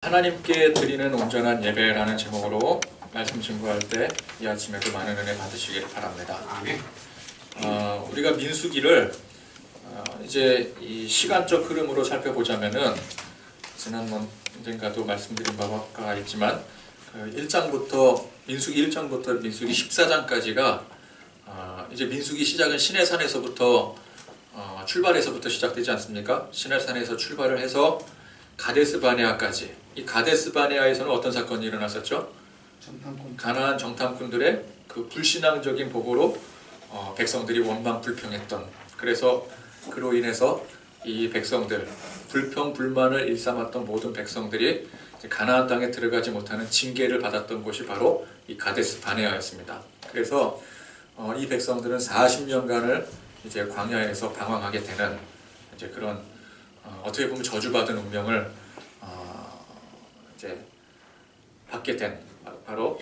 하나님께 드리는 온전한 예배라는 제목으로 말씀 증거할 때 이 아침에도 많은 은혜 받으시길 바랍니다. 우리가 민수기를 이제 이 시간적 흐름으로 살펴보자면은 지난번 언젠가도 말씀드린 바가 있지만 민수기 1장부터 민수기 14장까지가 이제 민수기 시작은 시내산에서부터 출발해서부터 시작되지 않습니까? 시내산에서 출발을 해서 가데스 바네아까지. 이 가데스 바네아에서는 어떤 사건이 일어났었죠? 가나안 정탐꾼들의 그 불신앙적인 보고로 백성들이 원망불평했던, 그래서 그로 인해서 이 백성들, 불평 불만을 일삼았던 모든 백성들이 가나안 땅에 들어가지 못하는 징계를 받았던 곳이 바로 이 가데스 바네아였습니다. 그래서 이 백성들은 40년간을 이제 광야에서 방황하게 되는 이제 그런 어떻게 보면 저주받은 운명을 이제 받게 된 바로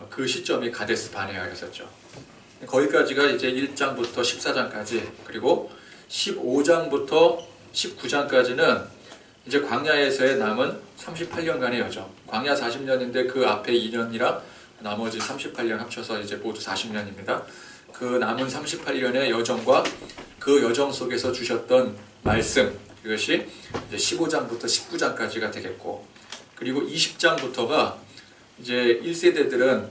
그 시점이 가데스 바네아였었죠. 거기까지가 이제 1장부터 14장까지, 그리고 15장부터 19장까지는 이제 광야에서의 남은 38년간의 여정. 광야 40년인데 그 앞에 2년이랑 나머지 38년 합쳐서 이제 모두 40년입니다. 그 남은 38년의 여정과 그 여정 속에서 주셨던 말씀, 이것이 이제 15장부터 19장까지가 되겠고, 그리고 20장부터가 이제 1세대들은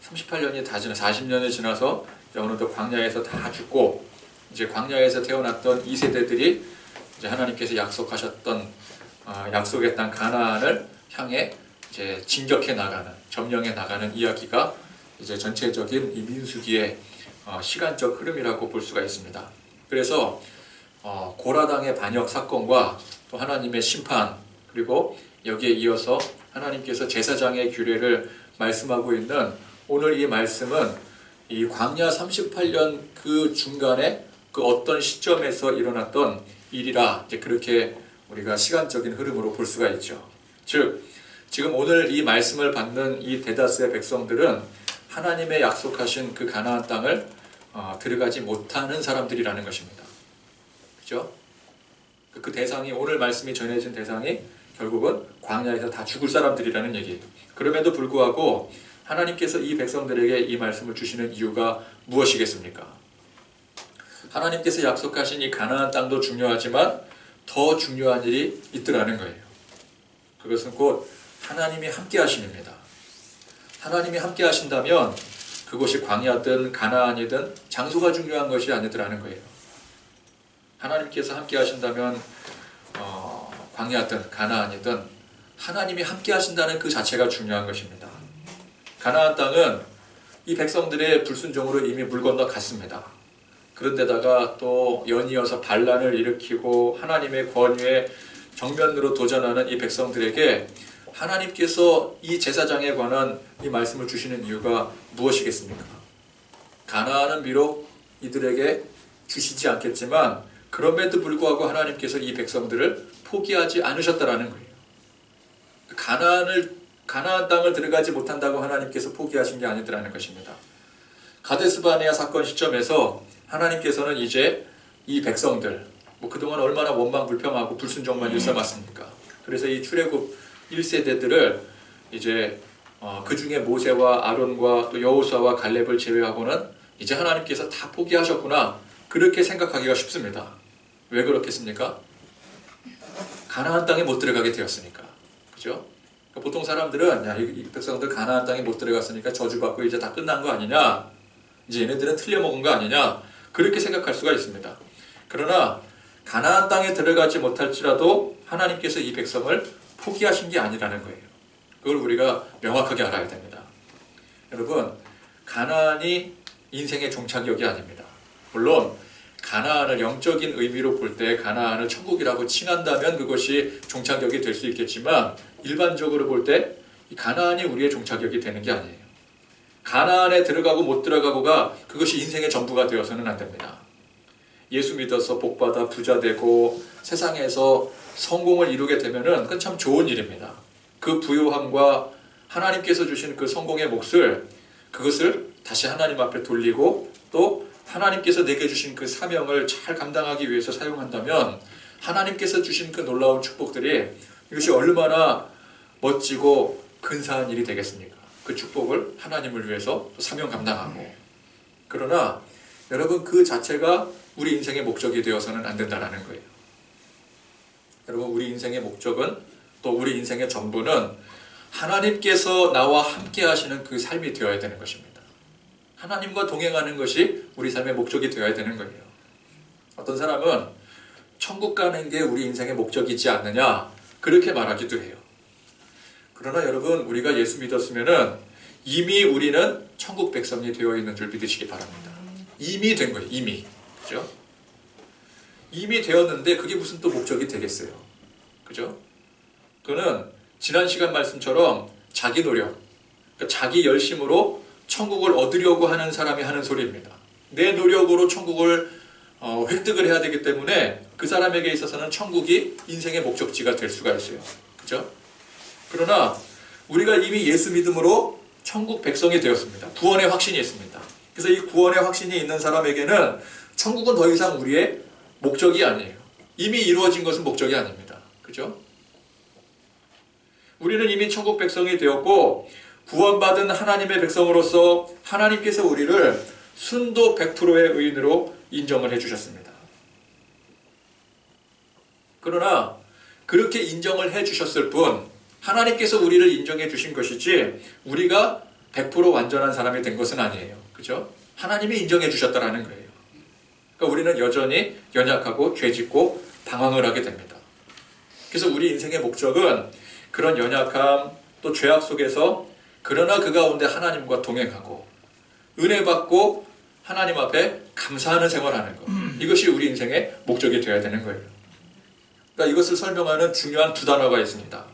38년이 다 지나 40년이 지나서 이제 어느덧 광야에서 다 죽고, 이제 광야에서 태어났던 2세대들이 이제 하나님께서 약속하셨던 약속의 땅 가나안을 향해 이제 진격해 나가는, 점령해 나가는 이야기가 이제 전체적인 이 민수기의 시간적 흐름이라고 볼 수가 있습니다. 그래서 고라당의 반역 사건과 또 하나님의 심판, 그리고 여기에 이어서 하나님께서 제사장의 규례를 말씀하고 있는 오늘 이 말씀은 이 광야 38년 그 중간에 그 어떤 시점에서 일어났던 일이라, 이제 그렇게 우리가 시간적인 흐름으로 볼 수가 있죠. 즉, 지금 오늘 이 말씀을 받는 이 대다수의 백성들은 하나님의 약속하신 그 가나안 땅을 들어가지 못하는 사람들이라는 것입니다. 그죠? 그 대상이, 오늘 말씀이 전해진 대상이 결국은 광야에서 다 죽을 사람들이라는 얘기예요. 그럼에도 불구하고 하나님께서 이 백성들에게 이 말씀을 주시는 이유가 무엇이겠습니까? 하나님께서 약속하신 이 가나안 땅도 중요하지만 더 중요한 일이 있더라는 거예요. 그것은 곧 하나님이 함께 하심입니다. 하나님이 함께 하신다면 그곳이 광야든 가나안이든 장소가 중요한 것이 아니더라는 거예요. 하나님께서 함께 하신다면 광야든 가나안이든 하나님이 함께 하신다는 그 자체가 중요한 것입니다. 가나안 땅은 이 백성들의 불순종으로 이미 물 건너 갔습니다. 그런데다가 또 연이어서 반란을 일으키고 하나님의 권위에 정면으로 도전하는 이 백성들에게 하나님께서 이 제사장에 관한 이 말씀을 주시는 이유가 무엇이겠습니까? 가나안은 비록 이들에게 주시지 않겠지만 그럼에도 불구하고 하나님께서 이 백성들을 포기하지 않으셨다라는 거예요. 가나안 땅을 들어가지 못한다고 하나님께서 포기하신 게 아니더라는 것입니다. 가데스 바네아 사건 시점에서 하나님께서는 이제 이 백성들, 그동안 얼마나 원망불평하고 불순종만 일삼았습니까? 그래서 이 출애굽 1세대들을 이제 그 중에 모세와 아론과 또 여호수아와 갈렙을 제외하고는 이제 하나님께서 다 포기하셨구나, 그렇게 생각하기가 쉽습니다. 왜 그렇겠습니까? 가나안 땅에 못 들어가게 되었으니까. 그죠? 그러니까 보통 사람들은 이 백성들 가나안 땅에 못 들어갔으니까 저주받고 이제 다 끝난 거 아니냐, 이제 얘네들은 틀려먹은 거 아니냐, 그렇게 생각할 수가 있습니다. 그러나 가나안 땅에 들어가지 못할지라도 하나님께서 이 백성을 포기하신 게 아니라는 거예요. 그걸 우리가 명확하게 알아야 됩니다. 여러분, 가나안이 인생의 종착역이 아닙니다. 물론 가나안을 영적인 의미로 볼 때 가나안을 천국이라고 칭한다면 그것이 종착역이 될 수 있겠지만, 일반적으로 볼 때 이 가나안이 우리의 종착역이 되는 게 아니에요. 가나안에 들어가고 못 들어가고가 그것이 인생의 전부가 되어서는 안 됩니다. 예수 믿어서 복받아 부자 되고 세상에서 성공을 이루게 되면은 그건 참 좋은 일입니다. 그 부요함과 하나님께서 주신 그 성공의 몫을, 그것을 다시 하나님 앞에 돌리고 또 하나님께서 내게 주신 그 사명을 잘 감당하기 위해서 사용한다면 하나님께서 주신 그 놀라운 축복들이, 이것이 얼마나 멋지고 근사한 일이 되겠습니까? 그 축복을 하나님을 위해서 사명 감당하고. 그러나 여러분, 그 자체가 우리 인생의 목적이 되어서는 안 된다는 거예요. 여러분, 우리 인생의 목적은, 또 우리 인생의 전부는 하나님께서 나와 함께 하시는 그 삶이 되어야 되는 것입니다. 하나님과 동행하는 것이 우리 삶의 목적이 되어야 되는 거예요. 어떤 사람은 천국 가는 게 우리 인생의 목적이지 않느냐, 그렇게 말하기도 해요. 그러나 여러분, 우리가 예수 믿었으면은 이미 우리는 천국 백성이 되어 있는 줄 믿으시기 바랍니다. 이미 된 거예요. 이미. 그죠? 이미 되었는데 그게 무슨 또 목적이 되겠어요. 그죠? 그거는 지난 시간 말씀처럼 자기 노력, 그러니까 자기 열심으로 천국을 얻으려고 하는 사람이 하는 소리입니다. 내 노력으로 천국을 획득을 해야 되기 때문에 그 사람에게 있어서는 천국이 인생의 목적지가 될 수가 있어요. 그죠? 그러나 우리가 이미 예수 믿음으로 천국 백성이 되었습니다. 구원의 확신이 있습니다. 그래서 이 구원의 확신이 있는 사람에게는 천국은 더 이상 우리의 목적이 아니에요. 이미 이루어진 것은 목적이 아닙니다. 그죠? 우리는 이미 천국 백성이 되었고 구원받은 하나님의 백성으로서 하나님께서 우리를 순도 100%의 의인으로 인정을 해주셨습니다. 그러나 그렇게 인정을 해주셨을 뿐 하나님께서 우리를 인정해 주신 것이지 우리가 100% 완전한 사람이 된 것은 아니에요. 그죠? 하나님이 인정해 주셨다라는 거예요. 그러니까 우리는 여전히 연약하고 죄짓고 방황을 하게 됩니다. 그래서 우리 인생의 목적은 그런 연약함 또 죄악 속에서 그러나 그 가운데 하나님과 동행하고 은혜 받고 하나님 앞에 감사하는 생활하는 것. 이것이 우리 인생의 목적이 되어야 되는 거예요. 그러니까 이것을 설명하는 중요한 두 단어가 있습니다.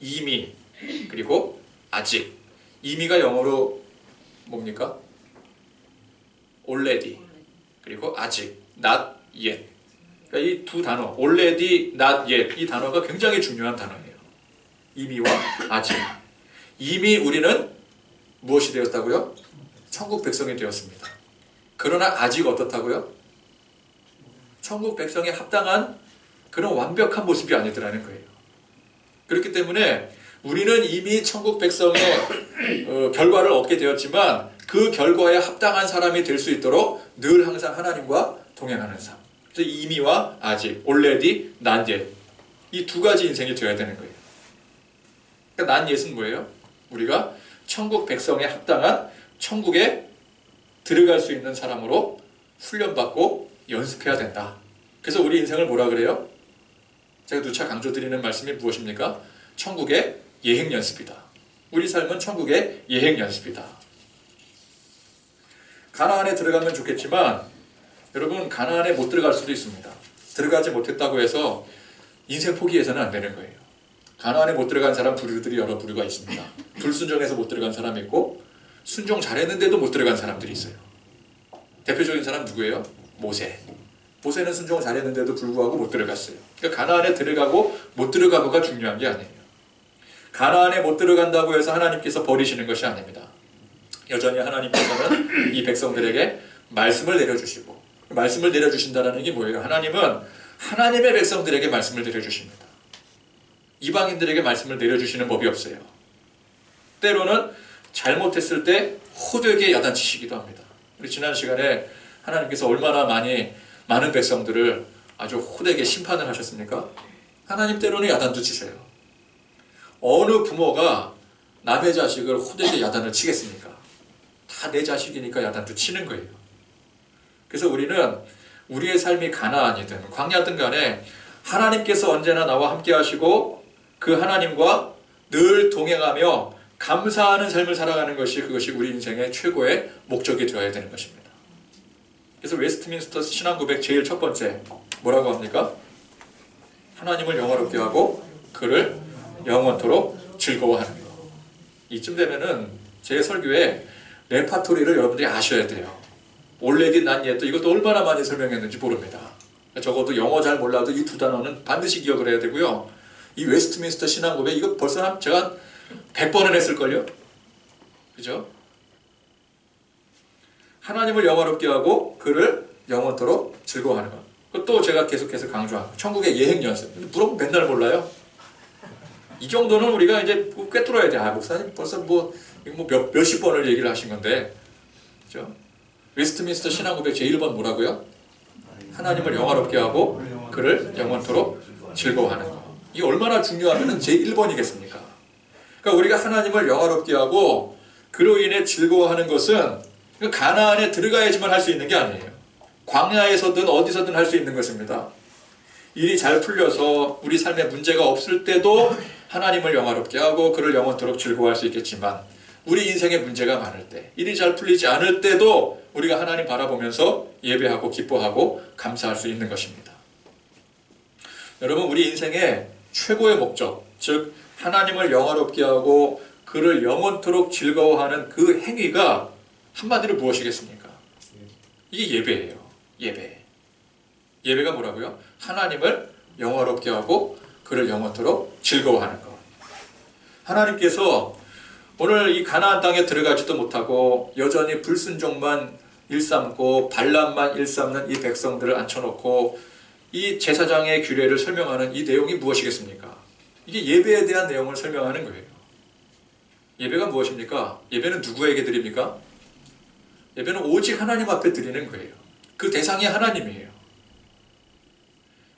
이미 그리고 아직. 이미가 영어로 뭡니까? already 그리고 아직 not yet. 그러니까 이 두 단어 already, not yet 이 단어가 굉장히 중요한 단어예요. 이미와 아직. 이미 우리는 무엇이 되었다고요? 천국 백성이 되었습니다. 그러나 아직 어떻다고요? 천국 백성에 합당한 그런 완벽한 모습이 아니더라는 거예요. 그렇기 때문에 우리는 이미 천국 백성의 결과를 얻게 되었지만 그 결과에 합당한 사람이 될 수 있도록 늘 항상 하나님과 동행하는 삶. 그래서 이미와 아직, already, not yet 이 두 가지 인생이 되어야 되는 거예요. 그러니까 not yet은 뭐예요? 우리가 천국 백성에 합당한 천국에 들어갈 수 있는 사람으로 훈련받고 연습해야 된다. 그래서 우리 인생을 뭐라 그래요? 제가 누차 강조드리는 말씀이 무엇입니까? 천국의 예행 연습이다. 우리 삶은 천국의 예행 연습이다. 가나안에 들어가면 좋겠지만 여러분 가나안에 못 들어갈 수도 있습니다. 들어가지 못했다고 해서 인생 포기해서는 안 되는 거예요. 가나안에 못 들어간 사람 부류들이 여러 부류가 있습니다. 불순종해서 못 들어간 사람이 있고 순종 잘했는데도 못 들어간 사람들이 있어요. 대표적인 사람 누구예요? 모세. 모세는 순종을 잘했는데도 불구하고 못 들어갔어요. 그러니까 가나안에 들어가고 못 들어가고가 중요한 게 아니에요. 가나안에 못 들어간다고 해서 하나님께서 버리시는 것이 아닙니다. 여전히 하나님께서는 이 백성들에게 말씀을 내려주시고 말씀을 내려주신다는 게 뭐예요? 하나님은 하나님의 백성들에게 말씀을 내려주십니다. 이방인들에게 말씀을 내려주시는 법이 없어요. 때로는 잘못했을 때 호되게 야단치시기도 합니다. 우리 지난 시간에 하나님께서 얼마나 많은 백성들을 아주 호되게 심판을 하셨습니까? 하나님 때로는 야단도 치셔요. 어느 부모가 남의 자식을 호되게 야단을 치겠습니까? 다 내 자식이니까 야단도 치는 거예요. 그래서 우리는 우리의 삶이 가나안이든 광야든 간에 하나님께서 언제나 나와 함께 하시고 그 하나님과 늘 동행하며 감사하는 삶을 살아가는 것이 그것이 우리 인생의 최고의 목적이 되어야 되는 것입니다. 그래서 웨스트민스터 신앙고백 제일 첫 번째 뭐라고 합니까? 하나님을 영화롭게 하고 그를 영원토록 즐거워하는 것. 이쯤 되면은 제 설교에 레파토리를 여러분들이 아셔야 돼요. already, not yet 이것도 얼마나 많이 설명했는지 모릅니다. 적어도 영어 잘 몰라도 이 두 단어는 반드시 기억을 해야 되고요. 이 웨스트민스터 신앙고백 이거 벌써 제가 100번을 했을걸요? 그죠? 하나님을 영화롭게 하고 그를 영원토록 즐거워하는 것. 또 제가 계속해서 강조하고 천국의 예행 연습. 물어보면 맨날 몰라요. 이 정도는 우리가 이제 꿰뚫어야 돼. 아, 목사님 벌써 몇십 번을 얘기를 하신 건데. 그죠? 웨스트민스터 신앙고백 제1번 뭐라고요? 하나님을 영화롭게 하고 그를 영원토록 즐거워하는 것. 이게 얼마나 중요하면 제1번이겠습니까? 그러니까 우리가 하나님을 영화롭게 하고 그로 인해 즐거워하는 것은 가나안에 들어가야지만 할 수 있는 게 아니에요. 광야에서든 어디서든 할 수 있는 것입니다. 일이 잘 풀려서 우리 삶에 문제가 없을 때도 하나님을 영화롭게 하고 그를 영원토록 즐거워할 수 있겠지만 우리 인생에 문제가 많을 때, 일이 잘 풀리지 않을 때도 우리가 하나님 바라보면서 예배하고 기뻐하고 감사할 수 있는 것입니다. 여러분, 우리 인생의 최고의 목적, 즉 하나님을 영화롭게 하고 그를 영원토록 즐거워하는 그 행위가 한마디로 무엇이겠습니까? 이게 예배예요. 예배. 예배가 뭐라고요? 하나님을 영화롭게 하고 그를 영원토록 즐거워하는 것. 하나님께서 오늘 이 가나안 땅에 들어가지도 못하고 여전히 불순종만 일삼고 반란만 일삼는 이 백성들을 앉혀놓고 이 제사장의 규례를 설명하는 이 내용이 무엇이겠습니까? 이게 예배에 대한 내용을 설명하는 거예요. 예배가 무엇입니까? 예배는 누구에게 드립니까? 예배는 오직 하나님 앞에 드리는 거예요. 그 대상이 하나님이에요.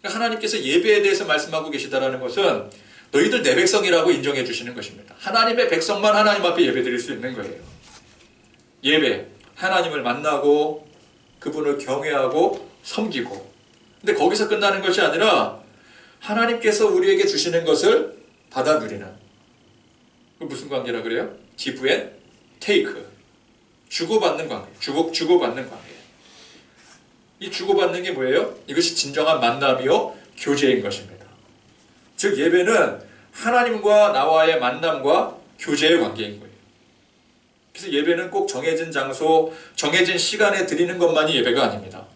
그러니까 하나님께서 예배에 대해서 말씀하고 계시다는 것은 너희들 내 백성이라고 인정해 주시는 것입니다. 하나님의 백성만 하나님 앞에 예배 드릴 수 있는 거예요. 예배, 하나님을 만나고 그분을 경외하고 섬기고. 근데 거기서 끝나는 것이 아니라 하나님께서 우리에게 주시는 것을 받아 누리는. 그 무슨 관계라 그래요? give and take. 주고받는 관계. 주고받는 관계. 이 주고받는 게 뭐예요? 이것이 진정한 만남이요 교제인 것입니다. 즉 예배는 하나님과 나와의 만남과 교제의 관계인 거예요. 그래서 예배는 꼭 정해진 장소, 정해진 시간에 드리는 것만이 예배가 아닙니다.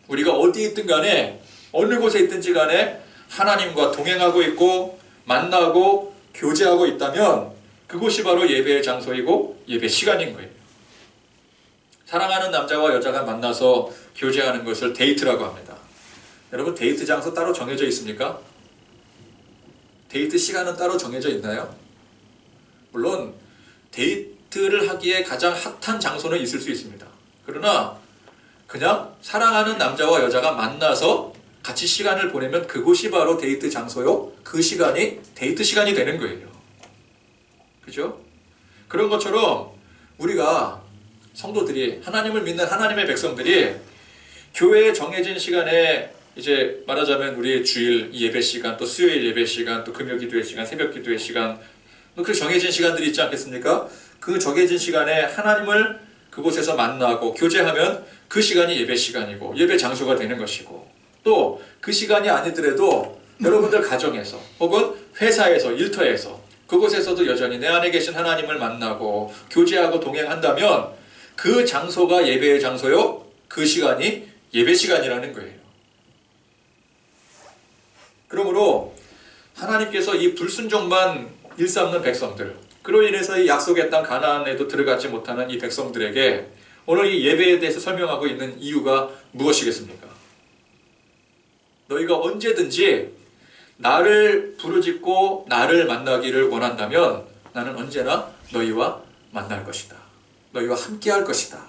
우리가 어디 있든 간에 어느 곳에 있든지 간에 하나님과 동행하고 있고 만나고 교제하고 있다면 그곳이 바로 예배의 장소이고 예배 시간인 거예요. 사랑하는 남자와 여자가 만나서 교제하는 것을 데이트라고 합니다. 여러분, 데이트 장소 따로 정해져 있습니까? 데이트 시간은 따로 정해져 있나요? 물론 데이트를 하기에 가장 핫한 장소는 있을 수 있습니다. 그러나 그냥 사랑하는 남자와 여자가 만나서 같이 시간을 보내면 그곳이 바로 데이트 장소요. 그 시간이 데이트 시간이 되는 거예요. 그죠? 그런 것처럼 우리가 성도들이, 하나님을 믿는 하나님의 백성들이 교회에 정해진 시간에 이제 말하자면 우리의 주일 예배 시간, 또 수요일 예배 시간, 또 금요 기도의 시간, 새벽 기도의 시간, 그 정해진 시간들이 있지 않겠습니까? 그 정해진 시간에 하나님을 그곳에서 만나고 교제하면 그 시간이 예배 시간이고 예배 장소가 되는 것이고, 또 그 시간이 아니더라도 여러분들 가정에서 혹은 회사에서 일터에서 그곳에서도 여전히 내 안에 계신 하나님을 만나고 교제하고 동행한다면 그 장소가 예배의 장소요, 그 시간이 예배 시간이라는 거예요. 그러므로 하나님께서 이 불순종만 일삼는 백성들, 그로 인해서 이 약속의 땅 가나안에도 들어가지 못하는 이 백성들에게 오늘 이 예배에 대해서 설명하고 있는 이유가 무엇이겠습니까? 너희가 언제든지 나를 부르짖고 나를 만나기를 원한다면 나는 언제나 너희와 만날 것이다. 너희와 함께 할 것이다.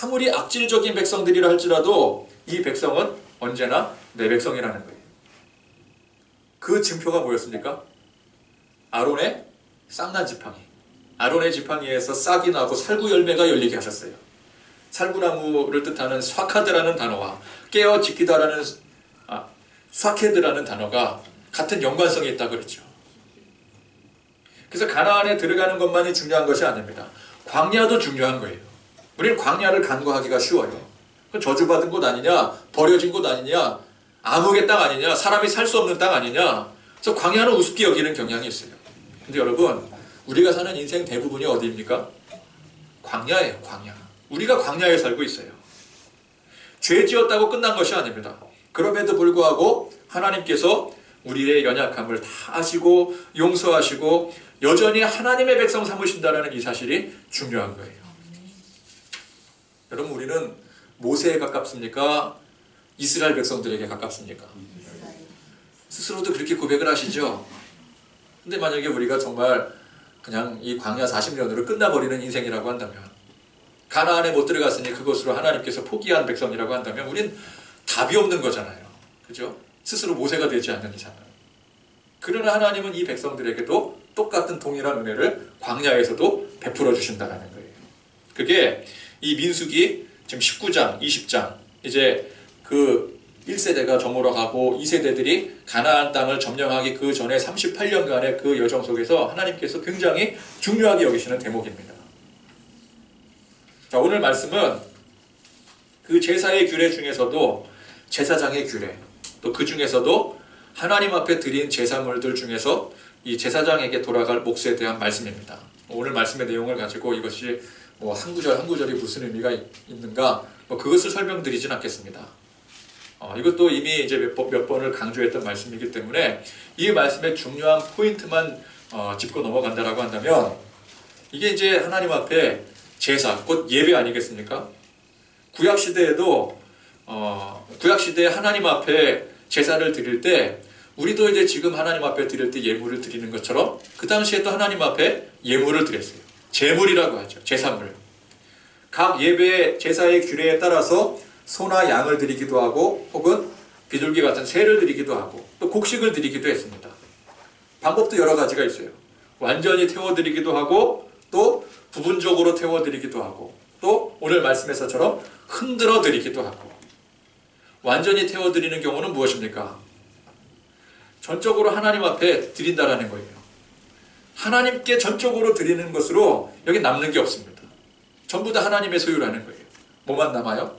아무리 악질적인 백성들이라 할지라도 이 백성은 언제나 내 백성이라는 거예요. 그 증표가 뭐였습니까? 아론의 쌍난 지팡이. 아론의 지팡이에서 싹이 나고 살구 열매가 열리게 하셨어요. 살구나무를 뜻하는 스와카드라는 단어와 깨어 지키다라는 스와케드라는 단어가 같은 연관성이 있다고 그랬죠. 그래서 가나안에 들어가는 것만이 중요한 것이 아닙니다. 광야도 중요한 거예요. 우리는 광야를 간과하기가 쉬워요. 저주받은 곳 아니냐, 버려진 곳 아니냐, 암흑의 땅 아니냐, 사람이 살 수 없는 땅 아니냐. 그래서 광야는 우습게 여기는 경향이 있어요. 근데 여러분, 우리가 사는 인생 대부분이 어디입니까? 광야예요, 광야. 우리가 광야에 살고 있어요. 죄 지었다고 끝난 것이 아닙니다. 그럼에도 불구하고 하나님께서 우리의 연약함을 다 아시고 용서하시고 여전히 하나님의 백성 삼으신다는 이 사실이 중요한 거예요. 여러분, 우리는 모세에 가깝습니까? 이스라엘 백성들에게 가깝습니까? 스스로도 그렇게 고백을 하시죠. 근데 만약에 우리가 정말 그냥 이 광야 40년으로 끝나버리는 인생이라고 한다면, 가나안에 못 들어갔으니 그것으로 하나님께서 포기한 백성이라고 한다면 우린 답이 없는 거잖아요. 그죠? 스스로 모세가 되지 않는 이상은. 그러나 하나님은 이 백성들에게도 똑같은 동일한 은혜를 광야에서도 베풀어 주신다는 거예요. 그게 이 민수기 지금 19장, 20장 이제 그 1세대가 저물어 가고 2세대들이 가나안 땅을 점령하기 그 전에 38년간의 그 여정 속에서 하나님께서 굉장히 중요하게 여기시는 대목입니다. 자, 오늘 말씀은 그 제사의 규례 중에서도 제사장의 규례, 또 그 중에서도 하나님 앞에 드린 제사물들 중에서 이 제사장에게 돌아갈 몫에 대한 말씀입니다. 오늘 말씀의 내용을 가지고 이것이 뭐 한 구절 한 구절이 무슨 의미가 있는가, 그것을 설명드리진 않겠습니다. 이것도 이미 이제 몇 번을 강조했던 말씀이기 때문에 이 말씀의 중요한 포인트만 짚고 넘어간다라고 한다면, 이게 이제 하나님 앞에 제사, 곧 예배 아니겠습니까? 구약시대에도 구약시대에 하나님 앞에 제사를 드릴 때 우리도 이제 지금 하나님 앞에 드릴 때 예물을 드리는 것처럼 그 당시에 또 하나님 앞에 예물을 드렸어요. 제물이라고 하죠. 제사물. 각 예배 제사의 규례에 따라서 소나 양을 드리기도 하고 혹은 비둘기 같은 새를 드리기도 하고 또 곡식을 드리기도 했습니다. 방법도 여러 가지가 있어요. 완전히 태워드리기도 하고 또 부분적으로 태워드리기도 하고 또 오늘 말씀에서처럼 흔들어 드리기도 하고. 완전히 태워드리는 경우는 무엇입니까? 전적으로 하나님 앞에 드린다라는 거예요. 하나님께 전적으로 드리는 것으로 여기 남는 게 없습니다. 전부 다 하나님의 소유라는 거예요. 뭐만 남아요?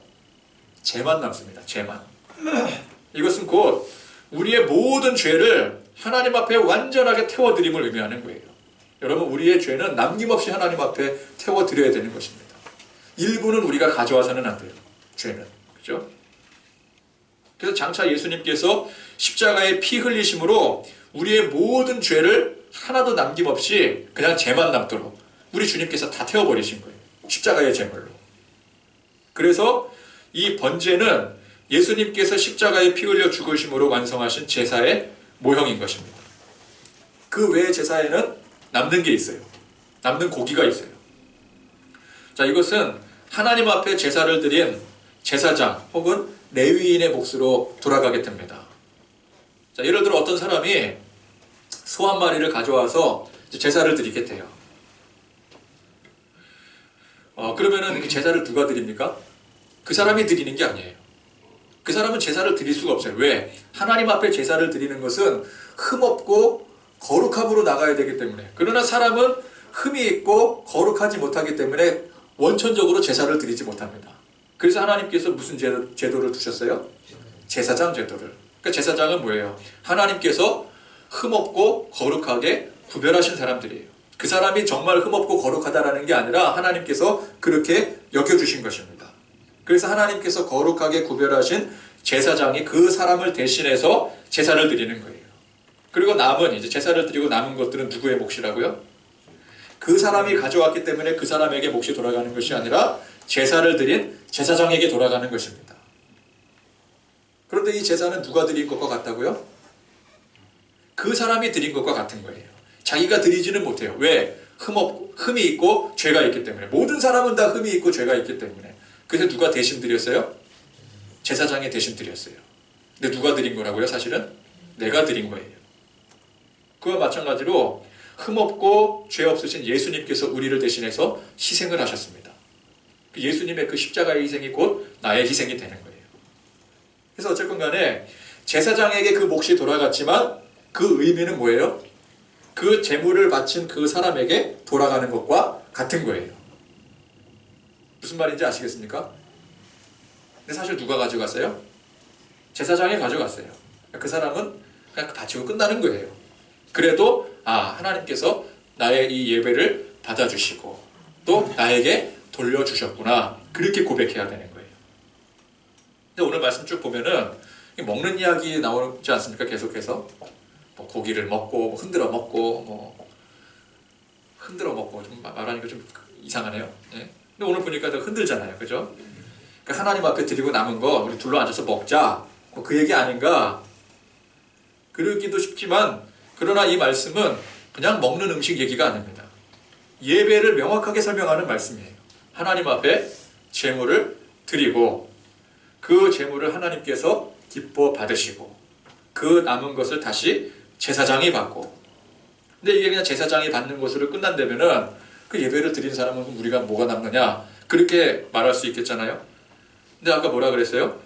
죄만 남습니다. 죄만. 이것은 곧 우리의 모든 죄를 하나님 앞에 완전하게 태워드림을 의미하는 거예요. 여러분, 우리의 죄는 남김없이 하나님 앞에 태워드려야 되는 것입니다. 일부는 우리가 가져와서는 안 돼요. 죄는. 그죠? 그래서 장차 예수님께서 십자가에 피 흘리심으로 우리의 모든 죄를 하나도 남김없이 그냥 죄만 남도록 우리 주님께서 다 태워버리신 거예요. 십자가의 제물로. 그래서 이 번제는 예수님께서 십자가에 피 흘려 죽으심으로 완성하신 제사의 모형인 것입니다. 그 외의 제사에는 남는 게 있어요. 남는 고기가 있어요. 자, 이것은 하나님 앞에 제사를 드린 제사장 혹은 레위인의 몫으로 돌아가게 됩니다. 자, 예를 들어 어떤 사람이 소 한 마리를 가져와서 제사를 드리게 돼요. 그러면은 그 제사를 누가 드립니까? 그 사람이 드리는 게 아니에요. 그 사람은 제사를 드릴 수가 없어요. 왜? 하나님 앞에 제사를 드리는 것은 흠없고 거룩함으로 나가야 되기 때문에. 그러나 사람은 흠이 있고 거룩하지 못하기 때문에 원천적으로 제사를 드리지 못합니다. 그래서 하나님께서 무슨 제도를 두셨어요? 제사장 제도를. 그러니까 제사장은 뭐예요? 하나님께서 흠없고 거룩하게 구별하신 사람들이에요. 그 사람이 정말 흠없고 거룩하다라는 게 아니라 하나님께서 그렇게 여겨주신 것입니다. 그래서 하나님께서 거룩하게 구별하신 제사장이 그 사람을 대신해서 제사를 드리는 거예요. 그리고 남은 이제 제사를 드리고 남은 것들은 누구의 몫이라고요? 그 사람이 가져왔기 때문에 그 사람에게 몫이 돌아가는 것이 아니라 제사를 드린 제사장에게 돌아가는 것입니다. 그런데 이 제사는 누가 드린 것과 같다고요? 그 사람이 드린 것과 같은 거예요. 자기가 드리지는 못해요. 왜? 흠이 있고 죄가 있기 때문에. 모든 사람은 다 흠이 있고 죄가 있기 때문에. 그래서 누가 대신 드렸어요? 제사장이 대신 드렸어요. 근데 누가 드린 거라고요? 사실은 내가 드린 거예요. 그와 마찬가지로 흠없고 죄 없으신 예수님께서 우리를 대신해서 희생을 하셨습니다. 예수님의 그 십자가의 희생이 곧 나의 희생이 되는 거예요. 그래서 어쨌건 간에 제사장에게 그 몫이 돌아갔지만 그 의미는 뭐예요? 그 제물을 바친 그 사람에게 돌아가는 것과 같은 거예요. 무슨 말인지 아시겠습니까? 근데 사실 누가 가져갔어요? 제사장이 가져갔어요. 그 사람은 그냥 바치고 끝나는 거예요. 그래도 하나님께서 나의 이 예배를 받아주시고 또 나에게 돌려주셨구나, 그렇게 고백해야 되는 거예요. 근데 오늘 말씀 쭉 보면은 먹는 이야기 나오지 않습니까? 계속해서 뭐 고기를 먹고 흔들어 먹고 흔들어 먹고, 좀 말하니까 좀 이상하네요. 예? 근데 오늘 보니까 더 흔들잖아요, 그죠? 그러니까 하나님 앞에 드리고 남은 거 우리 둘러 앉아서 먹자, 그 얘기 아닌가? 그러기도 쉽지만, 그러나 이 말씀은 그냥 먹는 음식 얘기가 아닙니다. 예배를 명확하게 설명하는 말씀이에요. 하나님 앞에 제물을 드리고 그 제물을 하나님께서 기뻐 받으시고 그 남은 것을 다시 제사장이 받고, 근데 이게 그냥 제사장이 받는 것으로 끝난다면은 그 예배를 드린 사람은 우리가 뭐가 남느냐 그렇게 말할 수 있겠잖아요. 근데 아까 뭐라 그랬어요?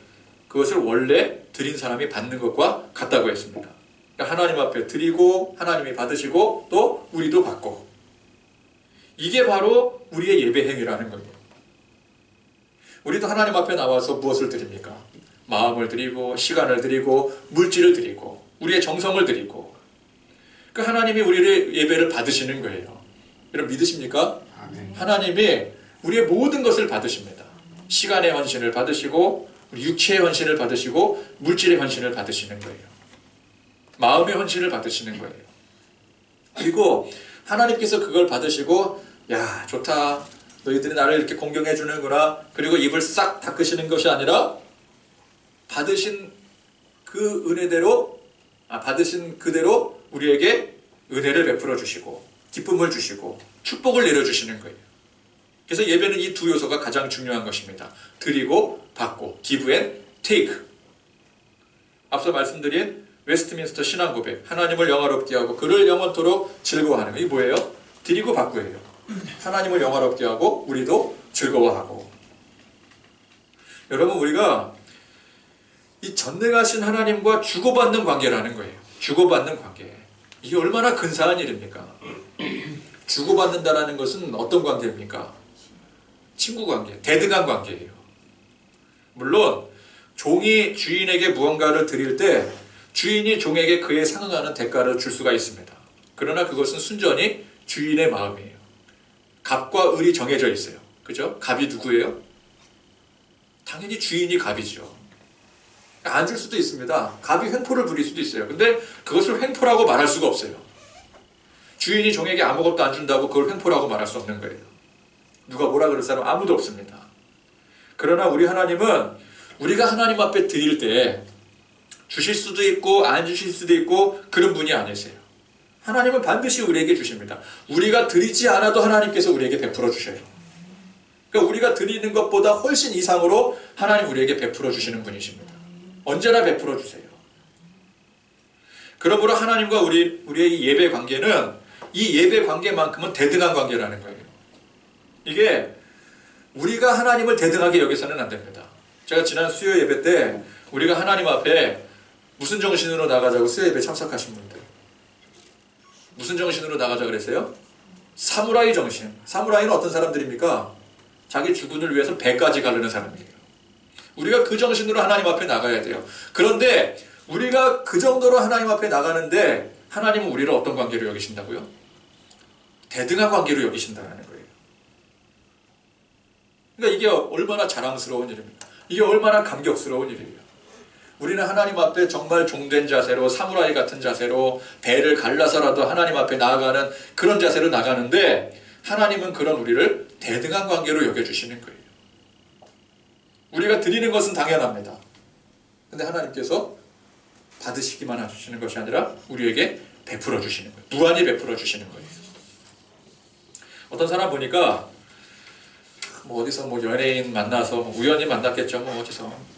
그것을 원래 드린 사람이 받는 것과 같다고 했습니다. 그러니까 하나님 앞에 드리고 하나님이 받으시고 또 우리도 받고, 이게 바로 우리의 예배 행위라는 거예요. 우리도 하나님 앞에 나와서 무엇을 드립니까? 마음을 드리고 시간을 드리고 물질을 드리고 우리의 정성을 드리고, 그 하나님이 우리의 예배를 받으시는 거예요. 여러분 믿으십니까? 아멘. 하나님이 우리의 모든 것을 받으십니다. 시간의 헌신을 받으시고 우리 육체의 헌신을 받으시고 물질의 헌신을 받으시는 거예요. 마음의 헌신을 받으시는 거예요. 그리고 하나님께서 그걸 받으시고 야 좋다, 너희들이 나를 이렇게 공경해 주는구나, 그리고 입을 싹 닦으시는 것이 아니라 받으신 그 은혜대로, 받으신 그대로 우리에게 은혜를 베풀어 주시고 기쁨을 주시고 축복을 내려주시는 거예요. 그래서 예배는 이 두 요소가 가장 중요한 것입니다. 드리고 받고, give and take. 앞서 말씀드린 웨스트민스터 신앙 고백, 하나님을 영화롭게 하고 그를 영원토록 즐거워하는 거, 이게 뭐예요? 드리고 받고예요. 하나님을 영화롭게 하고 우리도 즐거워하고. 여러분 우리가 이 전능하신 하나님과 주고받는 관계라는 거예요. 주고받는 관계. 이게 얼마나 근사한 일입니까? 주고받는다라는 것은 어떤 관계입니까? 친구 관계, 대등한 관계예요. 물론 종이 주인에게 무언가를 드릴 때 주인이 종에게 그에 상응하는 대가를 줄 수가 있습니다. 그러나 그것은 순전히 주인의 마음이에요. 갑과 을이 정해져 있어요. 그죠? 갑이 누구예요? 당연히 주인이 갑이죠. 안 줄 수도 있습니다. 갑이 횡포를 부릴 수도 있어요. 근데 그것을 횡포라고 말할 수가 없어요. 주인이 종에게 아무것도 안 준다고 그걸 횡포라고 말할 수 없는 거예요. 누가 뭐라 그럴 사람 아무도 없습니다. 그러나 우리 하나님은 우리가 하나님 앞에 드릴 때 주실 수도 있고 안 주실 수도 있고 그런 분이 아니세요. 하나님은 반드시 우리에게 주십니다. 우리가 드리지 않아도 하나님께서 우리에게 베풀어 주셔요. 그러니까 우리가 드리는 것보다 훨씬 이상으로 하나님 우리에게 베풀어 주시는 분이십니다. 언제나 베풀어 주세요. 그러므로 하나님과 우리의 예배 관계는 이 예배 관계만큼은 대등한 관계라는 거예요. 이게 우리가 하나님을 대등하게 여기서는 안 됩니다. 제가 지난 수요 예배 때 우리가 하나님 앞에 무슨 정신으로 나가자고 수요 예배 참석하신 분들, 무슨 정신으로 나가자 그랬어요? 사무라이 정신. 사무라이는 어떤 사람들입니까? 자기 주군을 위해서 배까지 가르는 사람이에요. 우리가 그 정신으로 하나님 앞에 나가야 돼요. 그런데 우리가 그 정도로 하나님 앞에 나가는데 하나님은 우리를 어떤 관계로 여기신다고요? 대등한 관계로 여기신다는 거예요. 그러니까 이게 얼마나 자랑스러운 일입니다. 이게 얼마나 감격스러운 일이에요. 우리는 하나님 앞에 정말 종된 자세로, 사무라이 같은 자세로 배를 갈라서라도 하나님 앞에 나아가는 그런 자세로 나가는데 하나님은 그런 우리를 대등한 관계로 여겨주시는 거예요. 우리가 드리는 것은 당연합니다. 근데 하나님께서 받으시기만 해주시는 것이 아니라 우리에게 베풀어 주시는 거예요. 무한히 베풀어 주시는 거예요. 어떤 사람 보니까 뭐 어디서 뭐 연예인 만나서 우연히 만났겠죠. 뭐 어디서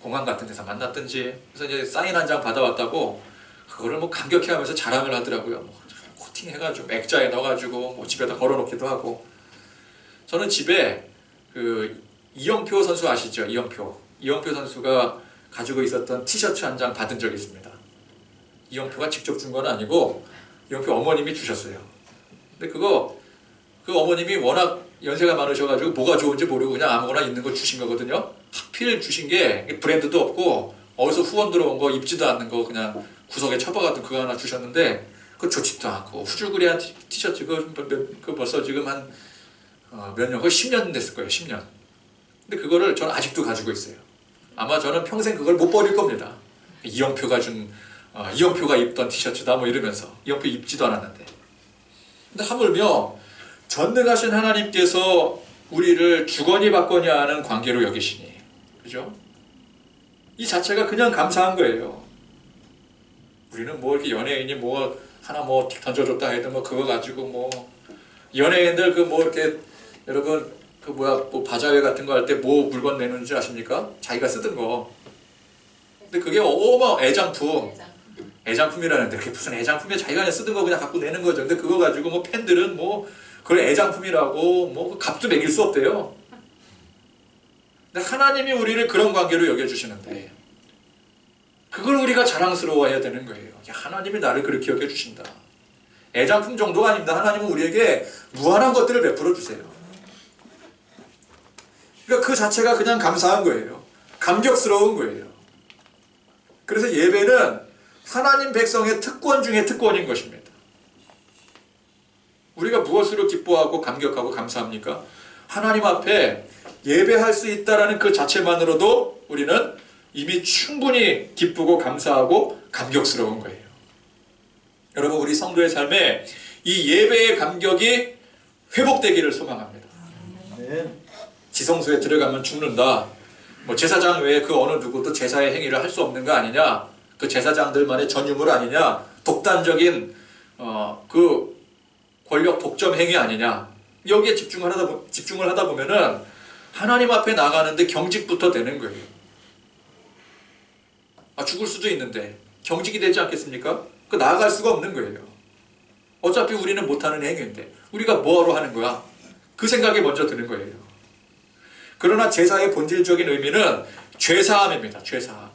공항 같은 데서 만났든지. 그래서 이제 사인 한 장 받아왔다고 그거를 뭐 감격해하면서 자랑을 하더라고요. 뭐 코팅해가지고 액자에 넣어가지고 뭐 집에다 걸어놓기도 하고. 저는 집에 그 이영표 선수 아시죠? 이영표 선수가 가지고 있었던 티셔츠 한 장 받은 적이 있습니다. 이영표가 직접 준 건 아니고 이영표 어머님이 주셨어요. 근데 그 어머님이 워낙 연세가 많으셔가지고 뭐가 좋은지 모르고 그냥 아무거나 있는 거 주신 거거든요. 하필 주신 게 브랜드도 없고 어디서 후원 들어온 거 입지도 않는 거 그냥 구석에 처박아둔 그거 하나 주셨는데 그거 좋지도 않고 후줄그레한 티셔츠 그 벌써 지금 한 몇 년, 거의 10년 됐을 거예요. 10년. 근데 그거를 저는 아직도 가지고 있어요. 아마 저는 평생 그걸 못 버릴 겁니다. 이영표가 이영표가 입던 티셔츠다 뭐 이러면서 이영표 입지도 않았는데. 근데 하물며 전능하신 하나님께서 우리를 주거니 받거니 하는 관계로 여기시니, 그죠? 이 자체가 그냥 감사한 거예요. 우리는 뭐 이렇게 연예인이 뭐 하나 뭐 던져줬다 해도 뭐 그거 가지고 뭐 연예인들 그 뭐 이렇게 여러분 그 뭐야 뭐 바자회 같은 거 할 때 뭐 물건 내는지 아십니까? 자기가 쓰던 거. 근데 그게 어마 애장품이라는데 그게 무슨 애장품이야? 자기가 그냥 쓰던 거 그냥 갖고 내는 거죠. 근데 그거 가지고 뭐 팬들은 뭐 그걸 애장품이라고 뭐 값도 매길 수 없대요. 근데 하나님이 우리를 그런 관계로 여겨주시는데 그걸 우리가 자랑스러워해야 되는 거예요. 하나님이 나를 그렇게 여겨주신다. 애장품 정도가 아닙니다. 하나님은 우리에게 무한한 것들을 베풀어 주세요. 그러니까 그 자체가 그냥 감사한 거예요. 감격스러운 거예요. 그래서 예배는 하나님 백성의 특권 중에 특권인 것입니다. 우리가 무엇으로 기뻐하고 감격하고 감사합니까? 하나님 앞에 예배할 수 있다는 그 자체만으로도 우리는 이미 충분히 기쁘고 감사하고 감격스러운 거예요. 여러분 우리 성도의 삶에 이 예배의 감격이 회복되기를 소망합니다. 지성소에 들어가면 죽는다. 뭐 제사장 외에 그 어느 누구도 제사의 행위를 할 수 없는 거 아니냐? 그 제사장들만의 전유물 아니냐? 독단적인 그 권력 독점 행위 아니냐? 여기에 집중을 하다 보면은 하나님 앞에 나가는데 경직부터 되는 거예요. 죽을 수도 있는데 경직이 되지 않겠습니까? 그 나아갈 수가 없는 거예요. 어차피 우리는 못하는 행위인데 우리가 뭐하러 하는 거야? 그 생각이 먼저 드는 거예요. 그러나 제사의 본질적인 의미는 죄사함입니다. 죄사함.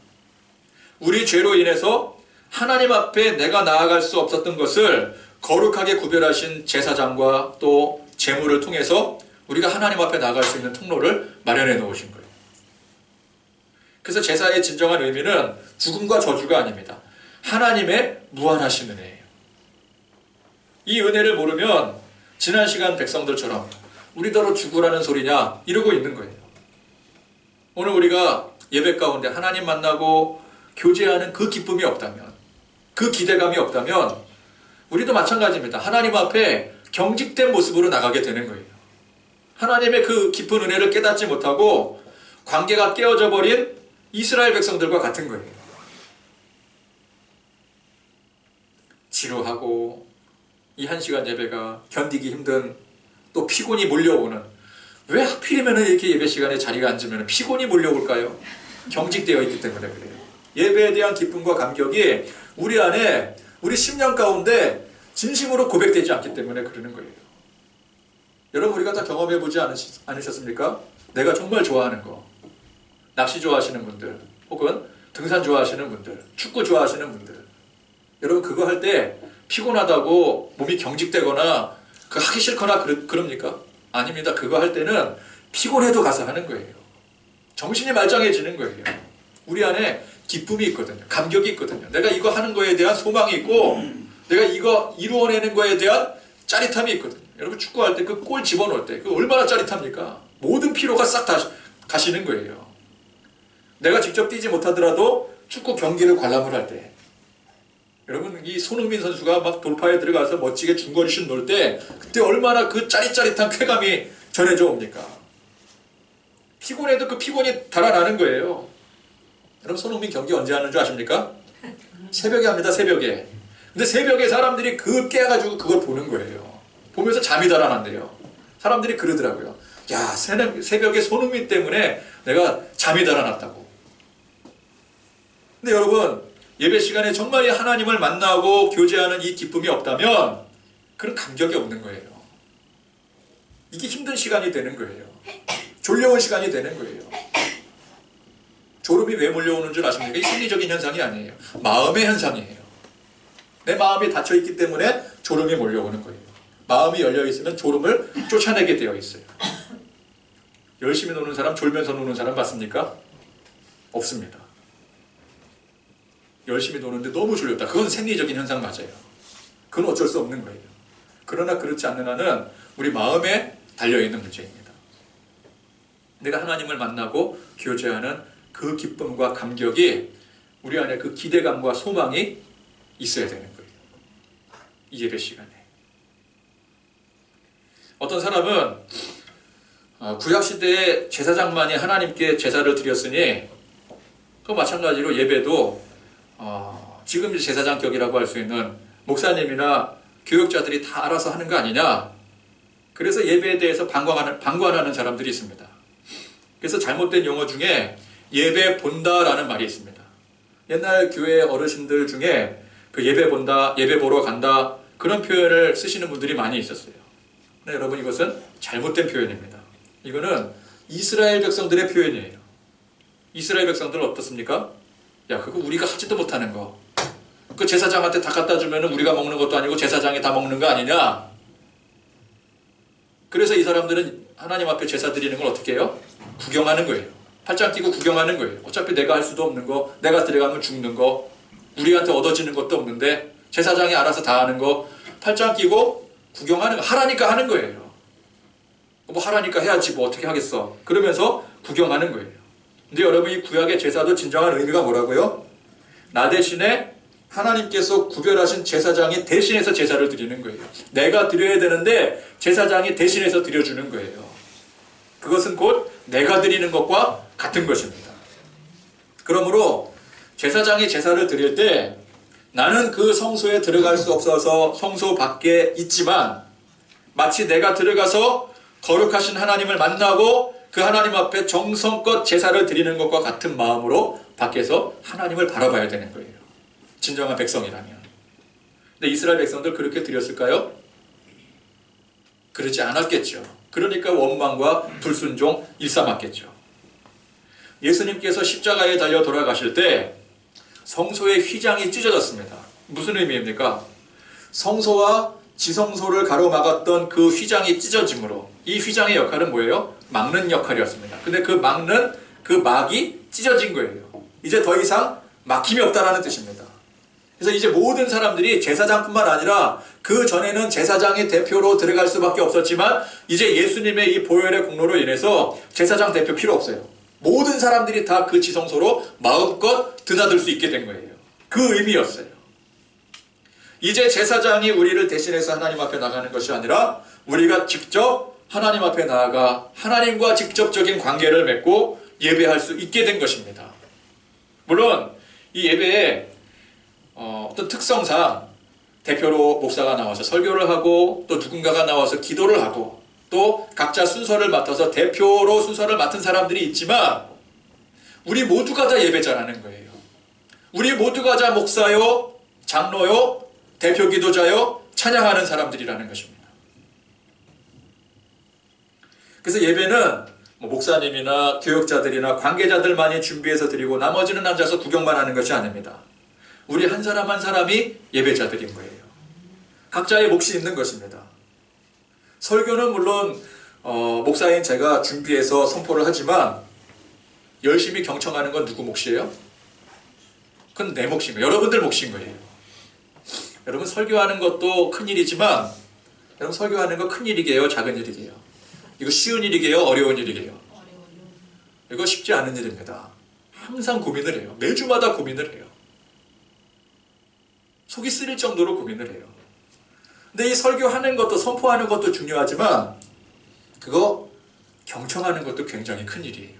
우리 죄로 인해서 하나님 앞에 내가 나아갈 수 없었던 것을 거룩하게 구별하신 제사장과 또 제물을 통해서 우리가 하나님 앞에 나아갈 수 있는 통로를 마련해 놓으신 거예요. 그래서 제사의 진정한 의미는 죽음과 저주가 아닙니다. 하나님의 무한하신 은혜예요. 이 은혜를 모르면 지난 시간 백성들처럼 우리더러 죽으라는 소리냐 이러고 있는 거예요. 오늘 우리가 예배 가운데 하나님 만나고 교제하는 그 기쁨이 없다면, 그 기대감이 없다면 우리도 마찬가지입니다. 하나님 앞에 경직된 모습으로 나가게 되는 거예요. 하나님의 그 깊은 은혜를 깨닫지 못하고 관계가 깨어져 버린 이스라엘 백성들과 같은 거예요. 지루하고 이 한 시간 예배가 견디기 힘든, 또 피곤이 몰려오는, 왜 하필이면 이렇게 예배 시간에 자리가 앉으면 피곤이 몰려올까요? 경직되어 있기 때문에 그래요. 예배에 대한 기쁨과 감격이 우리 안에, 우리 심령 가운데 진심으로 고백되지 않기 때문에 그러는 거예요. 여러분 우리가 다 경험해보지 않으셨습니까? 내가 정말 좋아하는 거, 낚시 좋아하시는 분들, 혹은 등산 좋아하시는 분들, 축구 좋아하시는 분들, 여러분 그거 할 때 피곤하다고 몸이 경직되거나 그 하기 싫거나 그럽니까? 아닙니다. 그거 할 때는 피곤해도 가서 하는 거예요. 정신이 말짱해지는 거예요. 우리 안에 기쁨이 있거든요. 감격이 있거든요. 내가 이거 하는 거에 대한 소망이 있고 내가 이거 이루어내는 거에 대한 짜릿함이 있거든요. 여러분 축구할 때 그 골 집어넣을 때 그 얼마나 짜릿합니까? 모든 피로가 싹 다 가시는 거예요. 내가 직접 뛰지 못하더라도 축구 경기를 관람을 할 때, 여러분 이 손흥민 선수가 막 돌파에 들어가서 멋지게 중거리슛 넣을 때 그때 얼마나 그 짜릿짜릿한 쾌감이 전해져 옵니까? 피곤해도 그 피곤이 달아나는 거예요. 여러분 손흥민 경기 언제 하는 줄 아십니까? 새벽에 합니다. 새벽에. 근데 새벽에 사람들이 그 깨가지고 그걸 보는 거예요. 보면서 잠이 달아난대요. 사람들이 그러더라고요. 야, 새벽에 손흥민 때문에 내가 잠이 달아났다고. 근데 여러분 예배 시간에 정말 하나님을 만나고 교제하는 이 기쁨이 없다면 그런 감격이 없는 거예요. 이게 힘든 시간이 되는 거예요. 졸려온 시간이 되는 거예요. 졸음이 왜 몰려오는 줄 아십니까? 이 심리적인 현상이 아니에요. 마음의 현상이에요. 내 마음이 닫혀있기 때문에 졸음이 몰려오는 거예요. 마음이 열려있으면 졸음을 쫓아내게 되어 있어요. 열심히 노는 사람, 졸면서 노는 사람 봤습니까? 없습니다. 열심히 노는데 너무 졸렸다. 그건 생리적인 현상 맞아요. 그건 어쩔 수 없는 거예요. 그러나 그렇지 않는 한은 우리 마음에 달려있는 문제입니다. 내가 하나님을 만나고 교제하는 그 기쁨과 감격이 우리 안에 그 기대감과 소망이 있어야 되는 거예요. 이 예배 시간에. 어떤 사람은 구약시대에 제사장만이 하나님께 제사를 드렸으니 그 마찬가지로 예배도 지금 제사장격이라고 할 수 있는 목사님이나 교육자들이 다 알아서 하는 거 아니냐. 그래서 예배에 대해서 방관하는 사람들이 있습니다. 그래서 잘못된 용어 중에 예배 본다라는 말이 있습니다. 옛날 교회 어르신들 중에 그 예배 본다, 예배 보러 간다 그런 표현을 쓰시는 분들이 많이 있었어요. 근데 여러분 이것은 잘못된 표현입니다. 이거는 이스라엘 백성들의 표현이에요. 이스라엘 백성들은 어떻습니까? 야, 그거 우리가 하지도 못하는 거. 그 제사장한테 다 갖다 주면 우리가 먹는 것도 아니고 제사장이 다 먹는 거 아니냐? 그래서 이 사람들은 하나님 앞에 제사 드리는 걸 어떻게 해요? 구경하는 거예요. 팔짱 끼고 구경하는 거예요. 어차피 내가 할 수도 없는 거, 내가 들어가면 죽는 거, 우리한테 얻어지는 것도 없는데 제사장이 알아서 다 하는 거 팔짱 끼고 구경하는 거, 하라니까 하는 거예요. 뭐 하라니까 해야지 뭐 어떻게 하겠어. 그러면서 구경하는 거예요. 근데 여러분 이 구약의 제사도 진정한 의미가 뭐라고요? 나 대신에 하나님께서 구별하신 제사장이 대신해서 제사를 드리는 거예요. 내가 드려야 되는데 제사장이 대신해서 드려주는 거예요. 그것은 곧 내가 드리는 것과 같은 것입니다. 그러므로 제사장이 제사를 드릴 때 나는 그 성소에 들어갈 수 없어서 성소 밖에 있지만 마치 내가 들어가서 거룩하신 하나님을 만나고 그 하나님 앞에 정성껏 제사를 드리는 것과 같은 마음으로 밖에서 하나님을 바라봐야 되는 거예요. 진정한 백성이라면. 근데 이스라엘 백성들 그렇게 드렸을까요? 그러지 않았겠죠. 그러니까 원망과 불순종 일삼았겠죠. 예수님께서 십자가에 달려 돌아가실 때 성소의 휘장이 찢어졌습니다. 무슨 의미입니까? 성소와 지성소를 가로막았던 그 휘장이 찢어짐으로 이 휘장의 역할은 뭐예요? 막는 역할이었습니다. 근데 그 막는 그 막이 찢어진 거예요. 이제 더 이상 막힘이 없다는 뜻입니다. 그래서 이제 모든 사람들이 제사장뿐만 아니라 그 전에는 제사장의 대표로 들어갈 수밖에 없었지만 이제 예수님의 이 보혈의 공로로 인해서 제사장 대표 필요 없어요. 모든 사람들이 다 그 지성소로 마음껏 드나들 수 있게 된 거예요. 그 의미였어요. 이제 제사장이 우리를 대신해서 하나님 앞에 나가는 것이 아니라 우리가 직접 하나님 앞에 나아가 하나님과 직접적인 관계를 맺고 예배할 수 있게 된 것입니다. 물론 이 예배에 어떤 특성상 대표로 목사가 나와서 설교를 하고 또 누군가가 나와서 기도를 하고 또 각자 순서를 맡아서 대표로 순서를 맡은 사람들이 있지만 우리 모두가 다 예배자라는 거예요. 우리 모두가 다 목사요, 장로요, 대표 기도자요, 찬양하는 사람들이라는 것입니다. 그래서 예배는 목사님이나 교육자들이나 관계자들만이 준비해서 드리고 나머지는 앉아서 구경만 하는 것이 아닙니다. 우리 한 사람 한 사람이 예배자들인 거예요. 각자의 몫이 있는 것입니다. 설교는 물론 목사인 제가 준비해서 선포를 하지만 열심히 경청하는 건 누구 몫이에요? 그건 내 몫인 거예요. 여러분들 몫인 거예요. 여러분 설교하는 것도 큰일이지만 여러분 설교하는 거 큰일이게요? 작은 일이게요? 이거 쉬운 일이게요? 어려운 일이게요? 이거 쉽지 않은 일입니다. 항상 고민을 해요. 매주마다 고민을 해요. 속이 쓰릴 정도로 고민을 해요. 근데 이 설교하는 것도 선포하는 것도 중요하지만 그거 경청하는 것도 굉장히 큰 일이에요.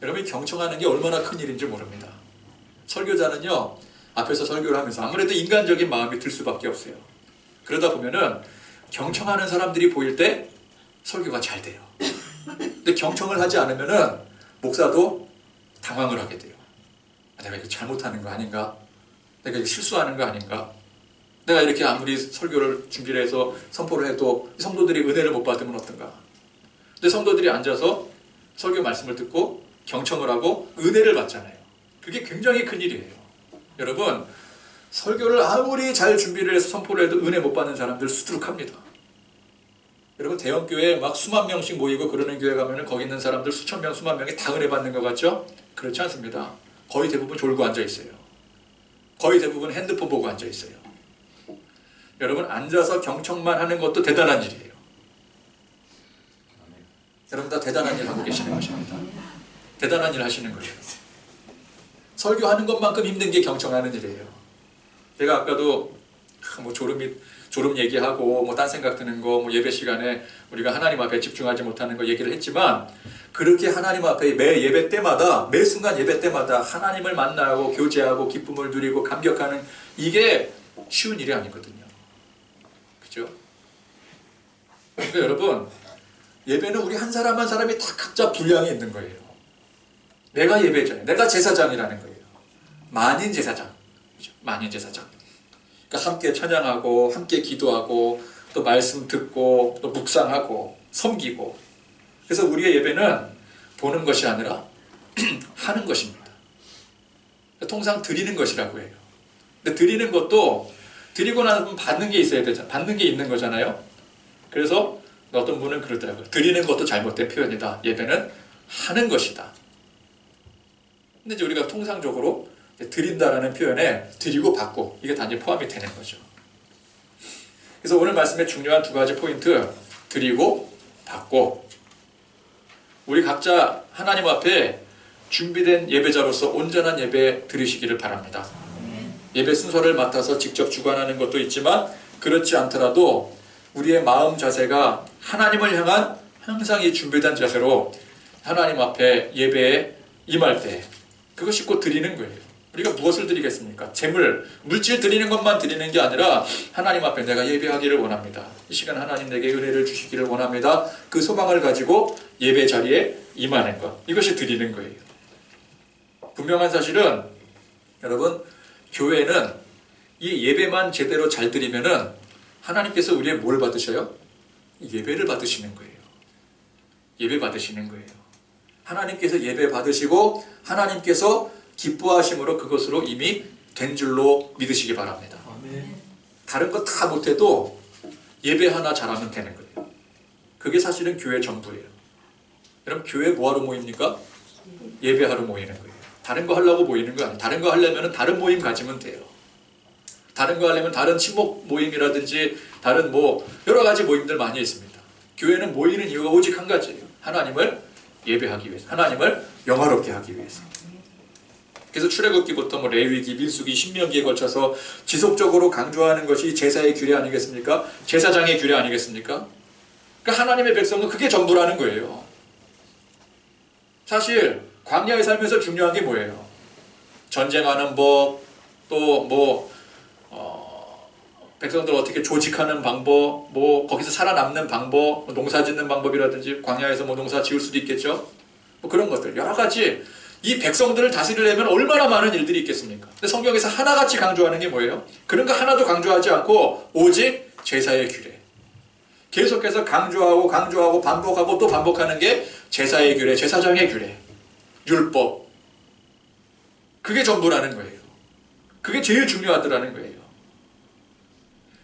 여러분이 경청하는 게 얼마나 큰 일인지 모릅니다. 설교자는요 앞에서 설교를 하면서 아무래도 인간적인 마음이 들 수밖에 없어요. 그러다 보면은 경청하는 사람들이 보일 때 설교가 잘 돼요. 근데 경청을 하지 않으면은 목사도 당황을 하게 돼요. 내가 이거 잘못하는 거 아닌가? 내가 이거 실수하는 거 아닌가? 내가 이렇게 아무리 설교를 준비를 해서 선포를 해도 성도들이 은혜를 못 받으면 어떤가? 근데 성도들이 앉아서 설교 말씀을 듣고 경청을 하고 은혜를 받잖아요. 그게 굉장히 큰 일이에요. 여러분 설교를 아무리 잘 준비를 해서 선포를 해도 은혜 못 받는 사람들 수두룩합니다. 여러분 대형교회에 막 수만 명씩 모이고 그러는 교회 가면은 거기 있는 사람들 수천 명, 수만 명이 다 은혜 받는 것 같죠? 그렇지 않습니다. 거의 대부분 졸고 앉아 있어요. 거의 대부분 핸드폰 보고 앉아 있어요. 여러분 앉아서 경청만 하는 것도 대단한 일이에요. 여러분 다 대단한 일 하고 계시는 것입니다. 대단한 일 하시는 거예요. 설교하는 것만큼 힘든 게 경청하는 일이에요. 제가 아까도 뭐 졸음 얘기하고 뭐 딴 생각 드는 거 뭐 예배 시간에 우리가 하나님 앞에 집중하지 못하는 거 얘기를 했지만 그렇게 하나님 앞에 매 예배 때마다 매 순간 예배 때마다 하나님을 만나고 교제하고 기쁨을 누리고 감격하는 이게 쉬운 일이 아니거든요. 그죠? 그러니까 여러분, 예배는 우리 한 사람 한 사람이 다 각자 분량이 있는 거예요. 내가 예배자예요. 내가 제사장이라는 거예요. 만인 제사장. 그죠? 만인 제사장. 그러니까 함께 찬양하고, 함께 기도하고, 또 말씀 듣고, 또 묵상하고, 섬기고. 그래서 우리의 예배는 보는 것이 아니라 하는 것입니다. 통상 드리는 것이라고 해요. 근데 드리는 것도 드리고 나면 받는 게 있어야 되잖아요. 받는 게 있는 거잖아요. 그래서 어떤 분은 그러더라고요. 드리는 것도 잘못된 표현이다. 예배는 하는 것이다. 근데 이제 우리가 통상적으로 드린다라는 표현에 드리고 받고 이게 단지 포함이 되는 거죠. 그래서 오늘 말씀의 중요한 두 가지 포인트, 드리고 받고. 우리 각자 하나님 앞에 준비된 예배자로서 온전한 예배 드리시기를 바랍니다. 예배 순서를 맡아서 직접 주관하는 것도 있지만 그렇지 않더라도 우리의 마음 자세가 하나님을 향한 항상 이 준비된 자세로 하나님 앞에 예배에 임할 때 그것이 곧 드리는 거예요. 우리가 무엇을 드리겠습니까? 재물, 물질 드리는 것만 드리는 게 아니라 하나님 앞에 내가 예배하기를 원합니다. 이 시간 하나님 내게 은혜를 주시기를 원합니다. 그 소망을 가지고 예배 자리에 임하는 것. 이것이 드리는 거예요. 분명한 사실은 여러분, 교회는 이 예배만 제대로 잘 드리면은 하나님께서 우리의 뭘 받으셔요? 예배를 받으시는 거예요. 예배 받으시는 거예요. 하나님께서 예배 받으시고 하나님께서 기뻐하심으로 그것으로 이미 된 줄로 믿으시기 바랍니다. 다른 거 다 못해도 예배 하나 잘하면 되는 거예요. 그게 사실은 교회 전부예요. 여러분, 교회 뭐하러 모입니까? 예배하러 모이는 거예요. 다른 거 하려고 모이는 거 아니에요. 다른 거 하려면 다른 모임 가지면 돼요. 다른 거 하려면 다른 친목 모임이라든지 다른 뭐 여러 가지 모임들 많이 있습니다. 교회는 모이는 이유가 오직 한 가지예요. 하나님을 예배하기 위해서, 하나님을 영화롭게 하기 위해서. 그래서 출애굽기부터 뭐 레위기, 민수기, 신명기에 걸쳐서 지속적으로 강조하는 것이 제사의 규례 아니겠습니까? 제사장의 규례 아니겠습니까? 그러니까 하나님의 백성은 그게 전부라는 거예요. 사실 광야에 살면서 중요한 게 뭐예요? 전쟁하는 법, 또 뭐 백성들 어떻게 조직하는 방법, 뭐 거기서 살아남는 방법, 뭐 농사 짓는 방법이라든지 광야에서 뭐 농사 지을 수도 있겠죠. 뭐 그런 것들 여러 가지. 이 백성들을 다스리려면 얼마나 많은 일들이 있겠습니까? 근데 성경에서 하나같이 강조하는 게 뭐예요? 그런 거 하나도 강조하지 않고 오직 제사의 규례. 계속해서 강조하고 반복하고 또 반복하는 게 제사의 규례, 제사장의 규례, 율법. 그게 전부라는 거예요. 그게 제일 중요하더라는 거예요.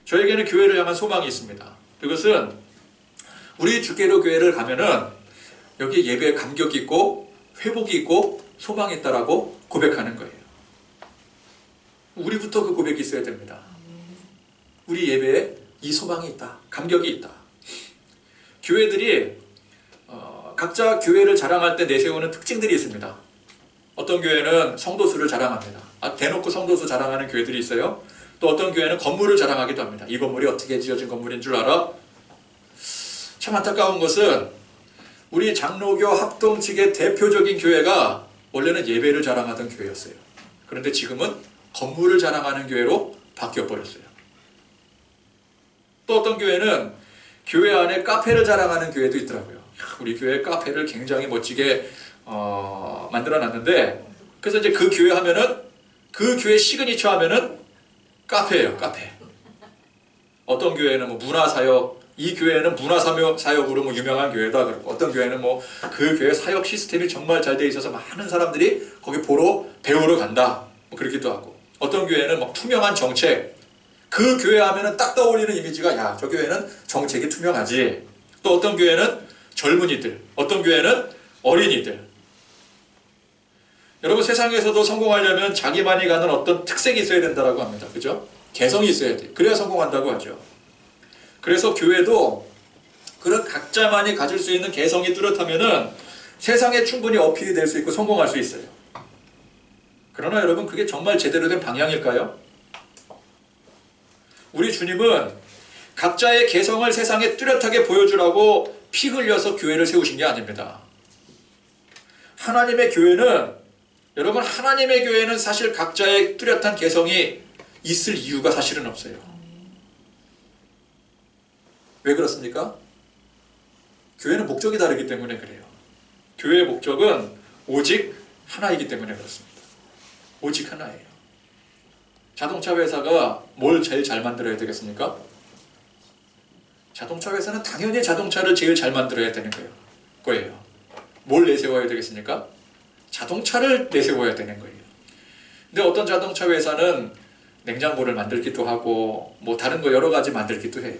저에게는 교회를 향한 소망이 있습니다. 그것은 우리 주께로 교회를 가면은 여기 예배에 감격이 있고 회복이 있고 소망이 있다라고 고백하는 거예요. 우리부터 그 고백이 있어야 됩니다. 우리 예배에 이 소망이 있다. 감격이 있다. 교회들이 각자 교회를 자랑할 때 내세우는 특징들이 있습니다. 어떤 교회는 성도수를 자랑합니다. 대놓고 성도수 자랑하는 교회들이 있어요. 또 어떤 교회는 건물을 자랑하기도 합니다. 이 건물이 어떻게 지어진 건물인 줄 알아? 참 안타까운 것은 우리 장로교 합동 측의 대표적인 교회가 원래는 예배를 자랑하던 교회였어요. 그런데 지금은 건물을 자랑하는 교회로 바뀌어버렸어요. 또 어떤 교회는 교회 안에 카페를 자랑하는 교회도 있더라고요. 우리 교회 카페를 굉장히 멋지게 만들어놨는데, 그래서 이제 그 교회 하면은 그 교회 시그니처 하면은 카페예요. 카페. 어떤 교회는 뭐 문화사역, 이 교회는 문화사역으로 뭐 유명한 교회다 그러고, 어떤 교회는 뭐 그 교회 사역 시스템이 정말 잘 돼 있어서 많은 사람들이 거기 보러 배우러 간다, 뭐 그렇기도 하고, 어떤 교회는 막 투명한 정책, 그 교회 하면은 딱 떠올리는 이미지가 야, 저 교회는 정책이 투명하지. 또 어떤 교회는 젊은이들, 어떤 교회는 어린이들. 여러분, 세상에서도 성공하려면 자기만이 가는 어떤 특색이 있어야 된다고 합니다. 그죠? 개성이 있어야 돼. 그래야 성공한다고 하죠. 그래서 교회도 그런 각자만이 가질 수 있는 개성이 뚜렷하면은 세상에 충분히 어필이 될 수 있고 성공할 수 있어요. 그러나 여러분, 그게 정말 제대로 된 방향일까요? 우리 주님은 각자의 개성을 세상에 뚜렷하게 보여주라고 피 흘려서 교회를 세우신 게 아닙니다. 하나님의 교회는, 여러분, 하나님의 교회는 사실 각자의 뚜렷한 개성이 있을 이유가 사실은 없어요. 왜 그렇습니까? 교회는 목적이 다르기 때문에 그래요. 교회의 목적은 오직 하나이기 때문에 그렇습니다. 오직 하나예요. 자동차 회사가 뭘 제일 잘 만들어야 되겠습니까? 자동차 회사는 당연히 자동차를 제일 잘 만들어야 되는 거예요. 뭘 내세워야 되겠습니까? 자동차를 내세워야 되는 거예요. 근데 어떤 자동차 회사는 냉장고를 만들기도 하고 뭐 다른 거 여러 가지 만들기도 해요.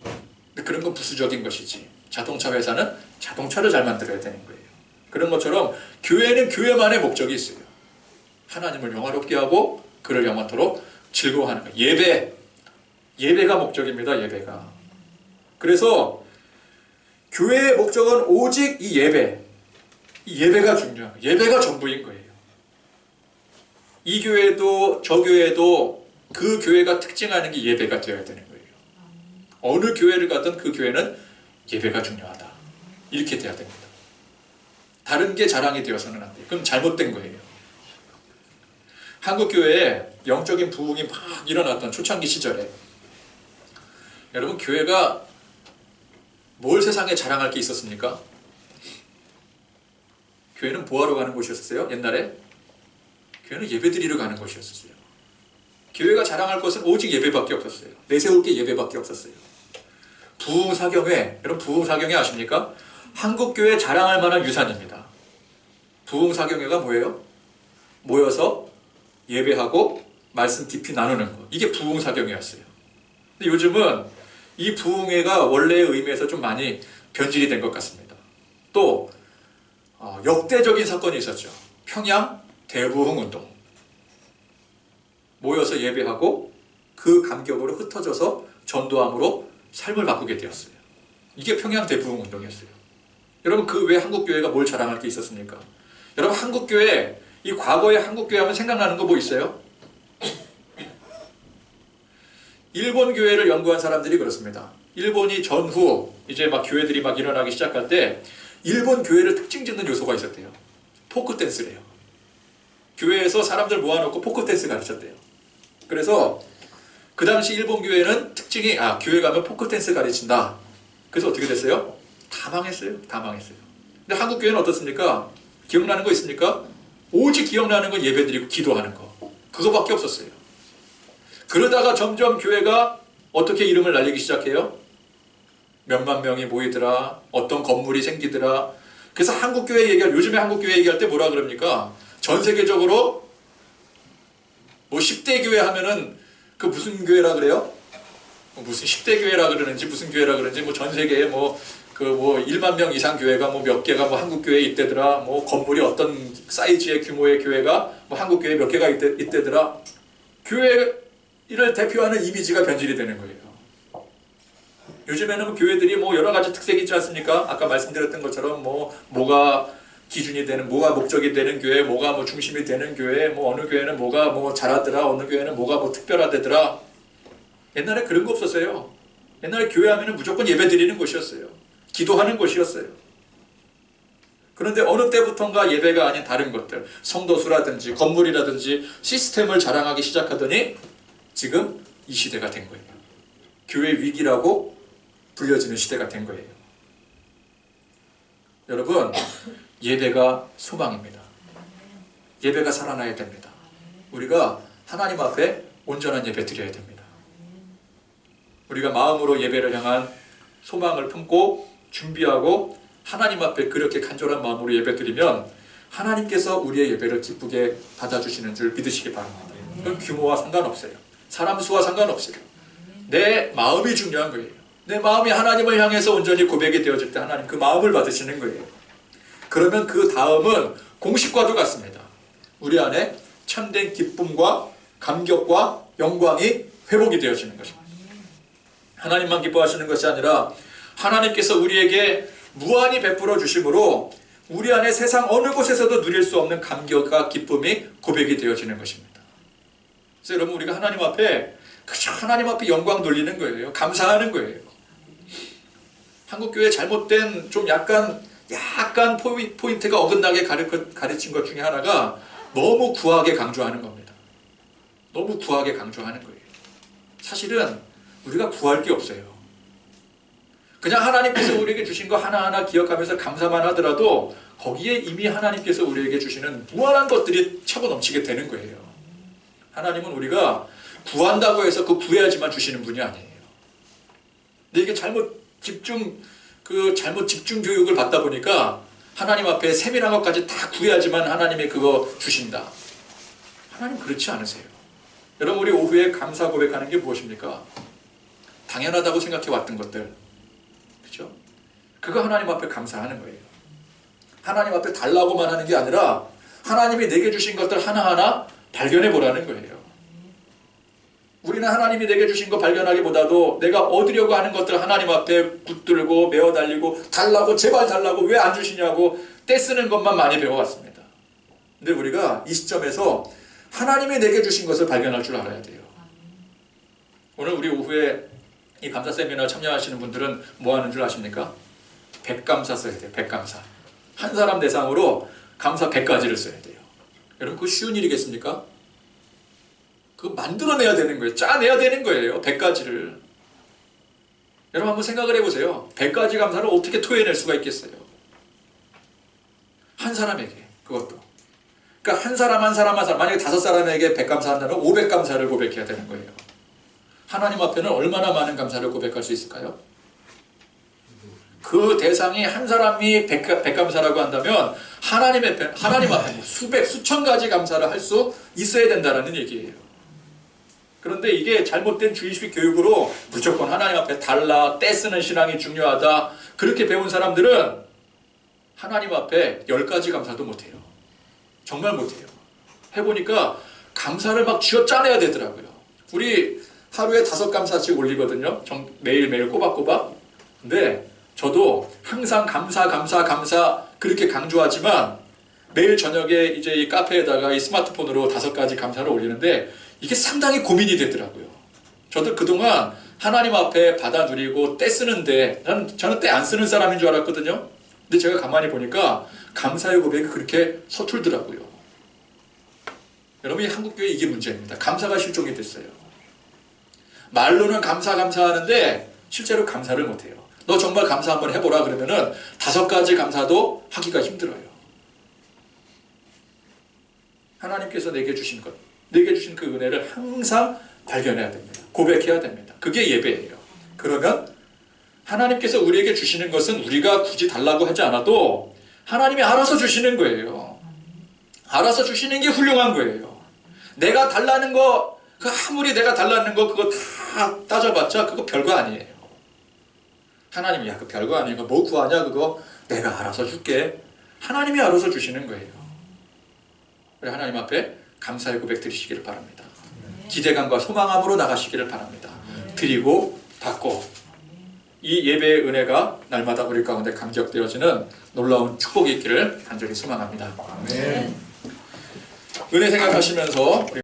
근데 그런 건 부수적인 것이지. 자동차 회사는 자동차를 잘 만들어야 되는 거예요. 그런 것처럼 교회는 교회만의 목적이 있어요. 하나님을 영화롭게 하고 그를 영원토록 즐거워하는 거예요. 예배가 목적입니다. 예배가. 그래서 교회의 목적은 오직 이 예배가 중요한 거예요. 예배가 전부인 거예요. 이 교회도 저 교회도 그 교회가 특징하는 게 예배가 되어야 되는 거예요. 어느 교회를 가든 그 교회는 예배가 중요하다. 이렇게 돼야 됩니다. 다른 게 자랑이 되어서는 안 돼요. 그럼 잘못된 거예요. 한국 교회에 영적인 부흥이 막 일어났던 초창기 시절에 여러분 교회가 뭘 세상에 자랑할 게 있었습니까? 교회는 뭐하러 가는 곳이었어요? 옛날에? 교회는 예배드리러 가는 곳이었어요. 교회가 자랑할 것은 오직 예배밖에 없었어요. 내세울 게 예배밖에 없었어요. 부흥사경회, 여러분 부흥사경회 아십니까? 한국교회 자랑할 만한 유산입니다. 부흥사경회가 뭐예요? 모여서 예배하고 말씀 깊이 나누는 거. 이게 부흥사경회였어요. 근데 요즘은 이 부흥회가 원래의 의미에서 좀 많이 변질이 된 것 같습니다. 또 역대적인 사건이 있었죠. 평양 대부흥운동. 모여서 예배하고 그 감격으로 흩어져서 전도함으로 삶을 바꾸게 되었어요. 이게 평양 대부흥운동이었어요. 여러분 그 외 한국교회가 뭘 자랑할 게 있었습니까? 여러분 한국교회, 이 과거의 한국교회 하면 생각나는 거 뭐 있어요? 일본 교회를 연구한 사람들이 그렇습니다. 일본이 전후 이제 막 교회들이 막 일어나기 시작할 때 일본 교회를 특징 짓는 요소가 있었대요. 포크 댄스래요. 교회에서 사람들 모아놓고 포크 댄스 가르쳤대요. 그래서 그 당시 일본 교회는 특징이 교회 가면 포크 댄스 가르친다. 그래서 어떻게 됐어요? 다 망했어요. 다 망했어요. 근데 한국 교회는 어떻습니까? 기억나는 거 있습니까? 오직 기억나는 건 예배드리고 기도하는 거. 그거밖에 없었어요. 그러다가 점점 교회가 어떻게 이름을 날리기 시작해요? 몇만 명이 모이더라. 어떤 건물이 생기더라. 그래서 한국교회 얘기할, 요즘에 한국교회 얘기할 때 뭐라 그럽니까? 전 세계적으로 뭐 10대 교회 하면은 그 무슨 교회라 그래요? 무슨 10대 교회라 그러는지 무슨 교회라 그러는지 뭐 전 세계에 뭐 1만 명 이상 교회가 뭐 몇 개가 뭐 한국 교회에 있대더라. 뭐 건물이 어떤 사이즈의 규모의 교회가 뭐 한국 교회 몇 개가 있대더라. 교회를 대표하는 이미지가 변질이 되는 거예요. 요즘에는 뭐 교회들이 뭐 여러 가지 특색이 있지 않습니까? 아까 말씀드렸던 것처럼 뭐가 기준이 되는, 뭐가 목적이 되는 교회, 뭐가 뭐 중심이 되는 교회, 뭐 어느 교회는 뭐가 뭐 잘하더라, 어느 교회는 뭐가 뭐 특별하대더라. 옛날에 그런 거 없었어요. 옛날에 교회 하면은 무조건 예배 드리는 곳이었어요. 기도하는 곳이었어요. 그런데 어느 때부턴가 예배가 아닌 다른 것들, 성도수라든지 건물이라든지 시스템을 자랑하기 시작하더니 지금 이 시대가 된 거예요. 교회 위기라고 불려지는 시대가 된 거예요. 여러분, 예배가 소망입니다. 예배가 살아나야 됩니다. 우리가 하나님 앞에 온전한 예배 드려야 됩니다. 우리가 마음으로 예배를 향한 소망을 품고 준비하고 하나님 앞에 그렇게 간절한 마음으로 예배 드리면 하나님께서 우리의 예배를 기쁘게 받아주시는 줄 믿으시기 바랍니다. 그 규모와 상관없어요. 사람 수와 상관없어요. 내 마음이 중요한 거예요. 내 마음이 하나님을 향해서 온전히 고백이 되어질 때 하나님 그 마음을 받으시는 거예요. 그러면 그 다음은 공식과도 같습니다. 우리 안에 참된 기쁨과 감격과 영광이 회복이 되어지는 것입니다. 하나님만 기뻐하시는 것이 아니라 하나님께서 우리에게 무한히 베풀어 주심으로 우리 안에 세상 어느 곳에서도 누릴 수 없는 감격과 기쁨이 고백이 되어지는 것입니다. 그래서 여러분 우리가 하나님 앞에 그저 하나님 앞에 영광 돌리는 거예요. 감사하는 거예요. 한국교회 잘못된 좀 약간 포인트가 어긋나게 가르친 것 중에 하나가 너무 구하게 강조하는 겁니다. 너무 구하게 강조하는 거예요. 사실은 우리가 구할 게 없어요. 그냥 하나님께서 우리에게 주신 거 하나하나 기억하면서 감사만 하더라도 거기에 이미 하나님께서 우리에게 주시는 무한한 것들이 차고 넘치게 되는 거예요. 하나님은 우리가 구한다고 해서 그 구해야지만 주시는 분이 아니에요. 근데 이게 잘못 집중 교육을 받다 보니까 하나님 앞에 세밀한 것까지 다 구해야지만 하나님이 그거 주신다. 하나님 그렇지 않으세요. 여러분, 우리 오후에 감사 고백하는 게 무엇입니까? 당연하다고 생각해 왔던 것들, 그렇죠? 그거 하나님 앞에 감사하는 거예요. 하나님 앞에 달라고만 하는 게 아니라 하나님이 내게 주신 것들 하나하나 발견해 보라는 거예요. 우리는 하나님이 내게 주신 거 발견하기보다도 내가 얻으려고 하는 것들 하나님 앞에 붙들고 메어 달리고 달라고, 제발 달라고, 왜 안 주시냐고 떼쓰는 것만 많이 배워왔습니다. 근데 우리가 이 시점에서 하나님이 내게 주신 것을 발견할 줄 알아야 돼요. 오늘 우리 오후에 이 감사 세미나 참여하시는 분들은 뭐 하는 줄 아십니까? 백감사 써야 돼요. 백감사. 한 사람 대상으로 감사 100가지를 써야 돼요. 여러분, 그거 쉬운 일이겠습니까? 그거 만들어내야 되는 거예요. 짜내야 되는 거예요. 100가지를. 여러분 한번 생각을 해보세요. 100가지 감사를 어떻게 토해낼 수가 있겠어요? 한 사람에게, 그것도. 그러니까 한 사람, 만약에 5사람에게 100감사 한다면 500감사를 고백해야 되는 거예요. 하나님 앞에는 얼마나 많은 감사를 고백할 수 있을까요? 그 대상이 한 사람이 100감사라고 한다면 하나님 앞에 수천 가지 감사를 할 수 있어야 된다는 얘기예요. 그런데 이게 잘못된 주의식 교육으로 무조건 하나님 앞에 달라, 떼쓰는 신앙이 중요하다, 그렇게 배운 사람들은 하나님 앞에 10가지 감사도 못해요. 정말 못해요. 해보니까 감사를 막 쥐어 짜내야 되더라고요. 우리 하루에 5감사씩 올리거든요. 매일매일 꼬박꼬박. 근데 저도 항상 감사 그렇게 강조하지만 매일 저녁에 이제 이 카페에다가 이 스마트폰으로 5가지 감사를 올리는데 이게 상당히 고민이 되더라고요. 저도 그동안 하나님 앞에 받아 누리고 떼 쓰는데 저는 떼 안 쓰는 사람인 줄 알았거든요. 근데 제가 가만히 보니까 감사의 고백이 그렇게 서툴더라고요. 여러분, 이 한국교회 이게 문제입니다. 감사가 실종이 됐어요. 말로는 감사하는데 실제로 감사를 못해요. 너 정말 감사 한번 해보라 그러면은 5가지 감사도 하기가 힘들어요. 하나님께서 내게 주신 것, 내게 주신 그 은혜를 항상 발견해야 됩니다. 고백해야 됩니다. 그게 예배예요. 그러면 하나님께서 우리에게 주시는 것은 우리가 굳이 달라고 하지 않아도 하나님이 알아서 주시는 거예요. 알아서 주시는 게 훌륭한 거예요. 내가 달라는 거, 아무리 내가 달라는 거 그거 다 따져봤자 그거 별거 아니에요. 하나님이 야, 그 별거 아니고 뭐 구하냐, 그거 내가 알아서 줄게. 하나님이 알아서 주시는 거예요. 우리 하나님 앞에 감사의 고백 드리시기를 바랍니다. 기대감과 소망함으로 나가시기를 바랍니다. 드리고 받고 이 예배의 은혜가 날마다 우리 가운데 감격되어지는 놀라운 축복이 있기를 간절히 소망합니다. 네. 은혜 생각하시면서